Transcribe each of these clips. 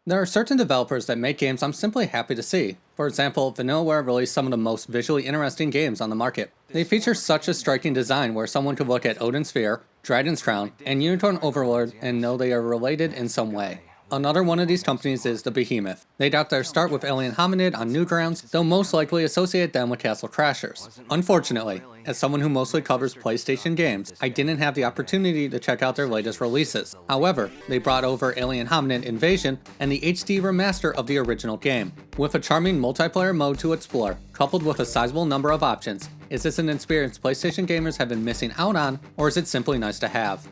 There are certain developers that make games I'm simply happy to see. For example, Vanillaware released some of the most visually interesting games on the market. They feature such a striking design where someone could look at Odin's Sphere, Dragon's Crown, and Unicorn Overlord and know they are related in some way. Another one of these companies is the Behemoth. They got their start with Alien Hominid on Newgrounds, they'll most likely associate them with Castle Crashers. Unfortunately, as someone who mostly covers PlayStation games, I didn't have the opportunity to check out their latest releases. However, they brought over Alien Hominid Invasion and the HD remaster of the original game. With a charming multiplayer mode to explore, coupled with a sizable number of options, is this an experience PlayStation gamers have been missing out on, or is it simply nice to have?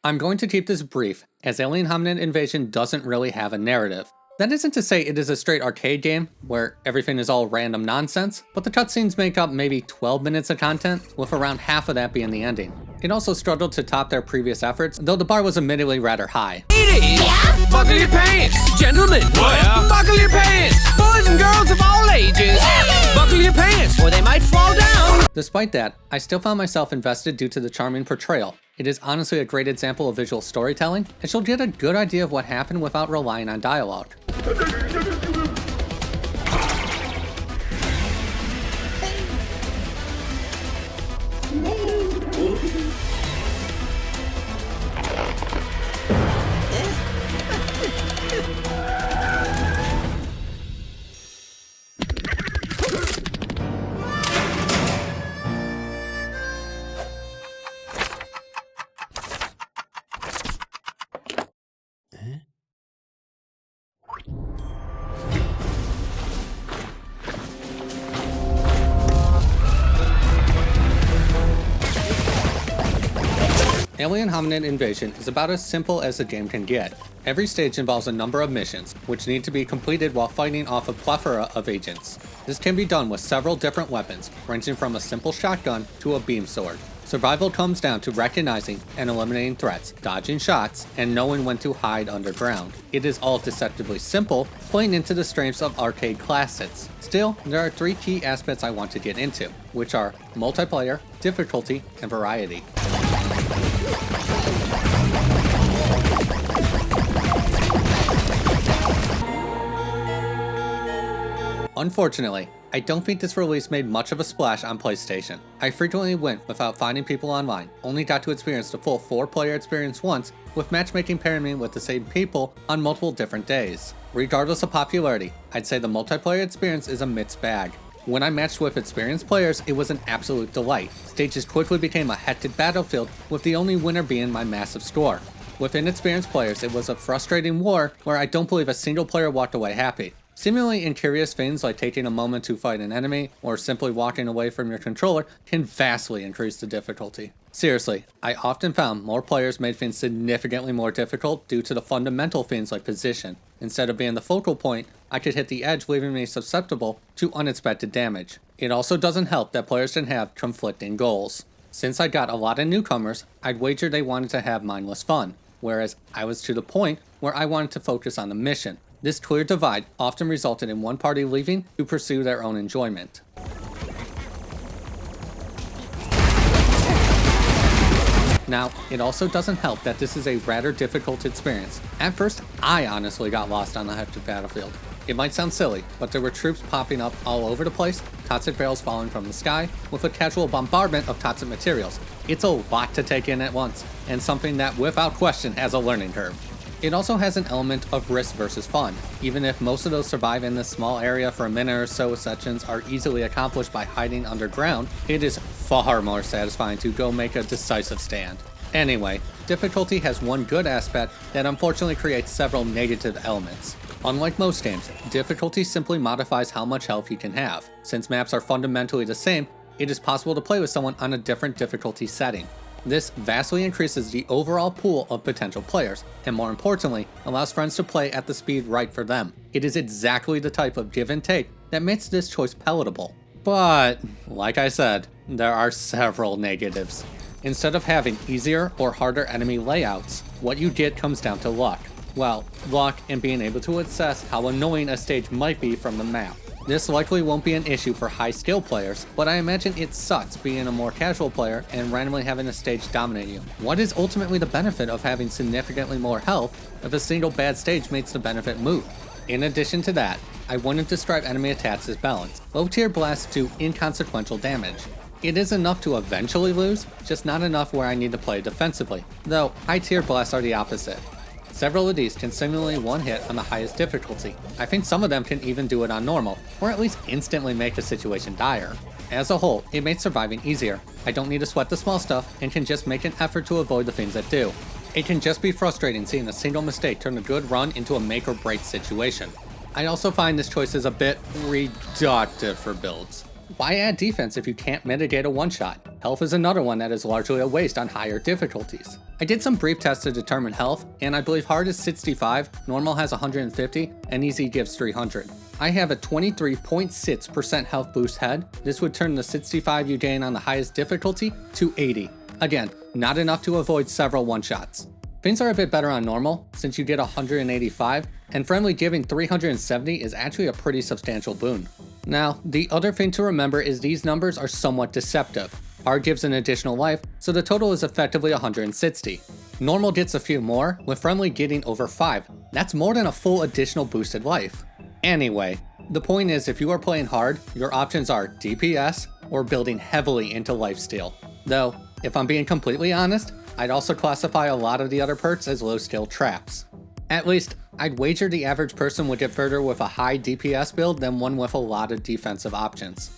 I'm going to keep this brief, as Alien Hominid Invasion doesn't really have a narrative. That isn't to say it is a straight arcade game, where everything is all random nonsense, but the cutscenes make up maybe 12 minutes of content, with around half of that being the ending. It also struggled to top their previous efforts, though the bar was admittedly rather high. Ladies, yeah? Buckle your pants. Gentlemen, buckle your pants. Boys and girls of all ages, buckle your pants, or they might fall down. Despite that, I still found myself invested due to the charming portrayal. It is honestly a great example of visual storytelling, and you'll get a good idea of what happened without relying on dialogue. Alien Hominid Invasion is about as simple as the game can get. Every stage involves a number of missions, which need to be completed while fighting off a plethora of agents. This can be done with several different weapons, ranging from a simple shotgun to a beam sword. Survival comes down to recognizing and eliminating threats, dodging shots, and knowing when to hide underground. It is all deceptively simple, playing into the strengths of arcade classics. Still, there are three key aspects I want to get into, which are multiplayer, difficulty, and variety. Unfortunately, I don't think this release made much of a splash on PlayStation. I frequently went without finding people online, only got to experience the full 4-player experience once, with matchmaking pairing me with the same people on multiple different days. Regardless of popularity, I'd say the multiplayer experience is a mixed bag. When I matched with experienced players, it was an absolute delight. Stages quickly became a hectic battlefield, with the only winner being my massive score. With inexperienced players, it was a frustrating war where I don't believe a single player walked away happy. Seemingly incurious things like taking a moment to fight an enemy, or simply walking away from your controller, can vastly increase the difficulty. Seriously, I often found more players made things significantly more difficult due to the fundamental things like position. Instead of being the focal point, I could hit the edge, leaving me susceptible to unexpected damage. It also doesn't help that players can have conflicting goals. Since I got a lot of newcomers, I'd wager they wanted to have mindless fun, whereas I was to the point where I wanted to focus on the mission. This clear divide often resulted in one party leaving to pursue their own enjoyment. Now, it also doesn't help that this is a rather difficult experience. At first, I honestly got lost on the hectic battlefield. It might sound silly, but there were troops popping up all over the place, toxic barrels falling from the sky, with a casual bombardment of toxic materials. It's a lot to take in at once, and something that without question has a learning curve. It also has an element of risk versus fun. Even if most of those survive in this small area for a minute or so, sections are easily accomplished by hiding underground, it is far more satisfying to go make a decisive stand. Anyway, difficulty has one good aspect that unfortunately creates several negative elements. Unlike most games, difficulty simply modifies how much health you can have. Since maps are fundamentally the same, it is possible to play with someone on a different difficulty setting. This vastly increases the overall pool of potential players, and more importantly, allows friends to play at the speed right for them. It is exactly the type of give and take that makes this choice palatable. But, like I said, there are several negatives. Instead of having easier or harder enemy layouts, what you get comes down to luck. Well, luck and being able to assess how annoying a stage might be from the map. This likely won't be an issue for high skill players, but I imagine it sucks being a more casual player and randomly having a stage dominate you. What is ultimately the benefit of having significantly more health if a single bad stage makes the benefit moot? In addition to that, I wouldn't describe enemy attacks as balanced. Low tier blasts do inconsequential damage. It is enough to eventually lose, just not enough where I need to play defensively, though high tier blasts are the opposite. Several of these can simulate one hit on the highest difficulty. I think some of them can even do it on normal, or at least instantly make the situation dire. As a whole, it makes surviving easier. I don't need to sweat the small stuff and can just make an effort to avoid the things that do. It can just be frustrating seeing a single mistake turn a good run into a make or break situation. I also find this choice is a bit reductive for builds. Why add defense if you can't mitigate a one-shot? Health is another one that is largely a waste on higher difficulties. I did some brief tests to determine health, and I believe hard is 65, normal has 150, and easy gives 300. I have a 23.6% health boost head. This would turn the 65 you gain on the highest difficulty to 80. Again, not enough to avoid several one-shots. Things are a bit better on normal, since you get 185, and friendly giving 370 is actually a pretty substantial boon. Now, the other thing to remember is these numbers are somewhat deceptive. Hard gives an additional life, so the total is effectively 160. Normal gets a few more, with friendly getting over 5. That's more than a full additional boosted life. Anyway, the point is if you are playing hard, your options are DPS or building heavily into lifesteal. Though, if I'm being completely honest, I'd also classify a lot of the other perks as low skill traps. At least, I'd wager the average person would get further with a high DPS build than one with a lot of defensive options.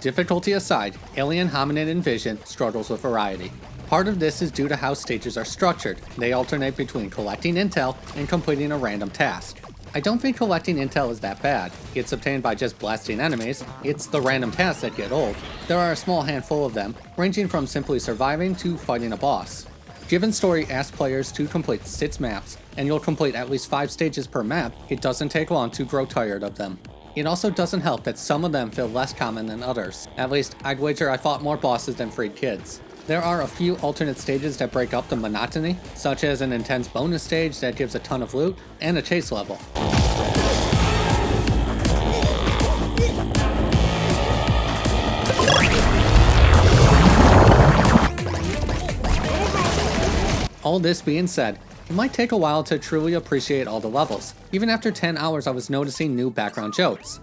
Difficulty aside, Alien Hominid Invasion struggles with variety. Part of this is due to how stages are structured. They alternate between collecting intel and completing a random task. I don't think collecting intel is that bad. It's obtained by just blasting enemies. It's the random tasks that get old. There are a small handful of them, ranging from simply surviving to fighting a boss. Given story asks players to complete 6 maps, and you'll complete at least 5 stages per map, it doesn't take long to grow tired of them. It also doesn't help that some of them feel less common than others. At least, I'd wager I fought more bosses than freed kids. There are a few alternate stages that break up the monotony, such as an intense bonus stage that gives a ton of loot, and a chase level. All this being said, it might take a while to truly appreciate all the levels. Even after 10 hours I was noticing new background jokes.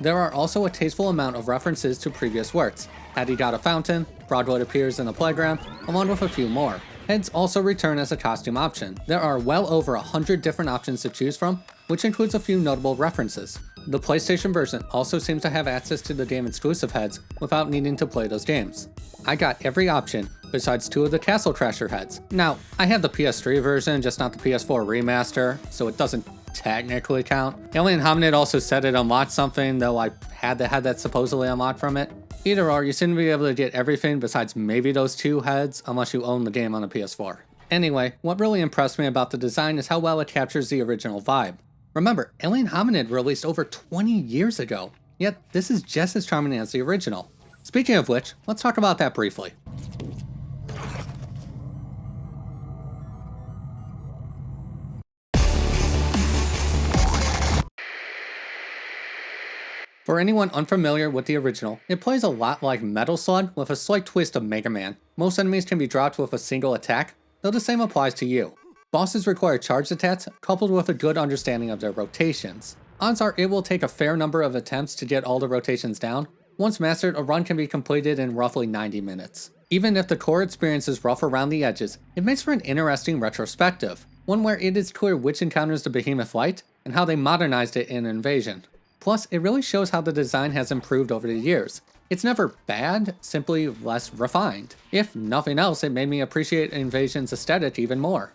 There are also a tasteful amount of references to previous works. Hattie got a fountain, Broadwood appears in the playground, along with a few more. Heads also return as a costume option. There are well over 100 different options to choose from, which includes a few notable references. The PlayStation version also seems to have access to the game exclusive heads without needing to play those games. I got every option, besides 2 of the Castle Crasher heads. Now, I have the PS3 version, just not the PS4 remaster, so it doesn't technically count. Alien Hominid also said it unlocked something, though I had the head that's supposedly unlocked from it. Either or, you seem to be able to get everything besides maybe those 2 heads, unless you own the game on the PS4. Anyway, what really impressed me about the design is how well it captures the original vibe. Remember, Alien Hominid released over 20 years ago, yet this is just as charming as the original. Speaking of which, let's talk about that briefly. For anyone unfamiliar with the original, it plays a lot like Metal Slug with a slight twist of Mega Man. Most enemies can be dropped with a single attack, though the same applies to you. Bosses require charged attacks coupled with a good understanding of their rotations. Odds are it will take a fair number of attempts to get all the rotations down. Once mastered, a run can be completed in roughly 90 minutes. Even if the core experience is rough around the edges, it makes for an interesting retrospective, one where it is clear which encounters the behemoth liked and how they modernized it in Invasion. Plus, it really shows how the design has improved over the years. It's never bad, simply less refined. If nothing else, it made me appreciate Invasion's aesthetic even more.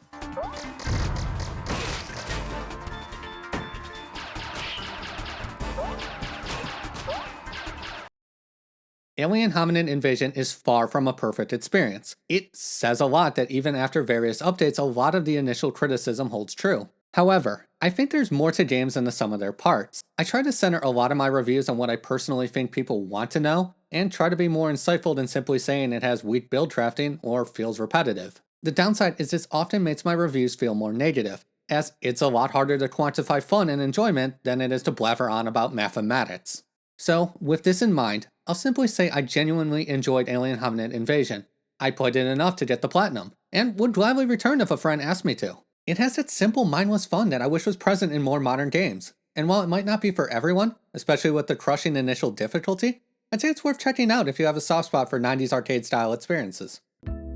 Alien Hominid Invasion is far from a perfect experience. It says a lot that even after various updates, a lot of the initial criticism holds true. However, I think there's more to games than the sum of their parts. I try to center a lot of my reviews on what I personally think people want to know, and try to be more insightful than simply saying it has weak build crafting or feels repetitive. The downside is this often makes my reviews feel more negative, as it's a lot harder to quantify fun and enjoyment than it is to blabber on about mathematics. So, with this in mind, I'll simply say I genuinely enjoyed Alien Hominid Invasion. I played it enough to get the platinum, and would gladly return if a friend asked me to. It has that simple, mindless fun that I wish was present in more modern games, and while it might not be for everyone, especially with the crushing initial difficulty, I'd say it's worth checking out if you have a soft spot for 90s arcade-style experiences.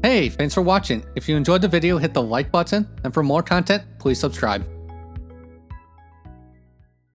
Hey, thanks for watching. If you enjoyed the video, hit the like button, and for more content, please subscribe.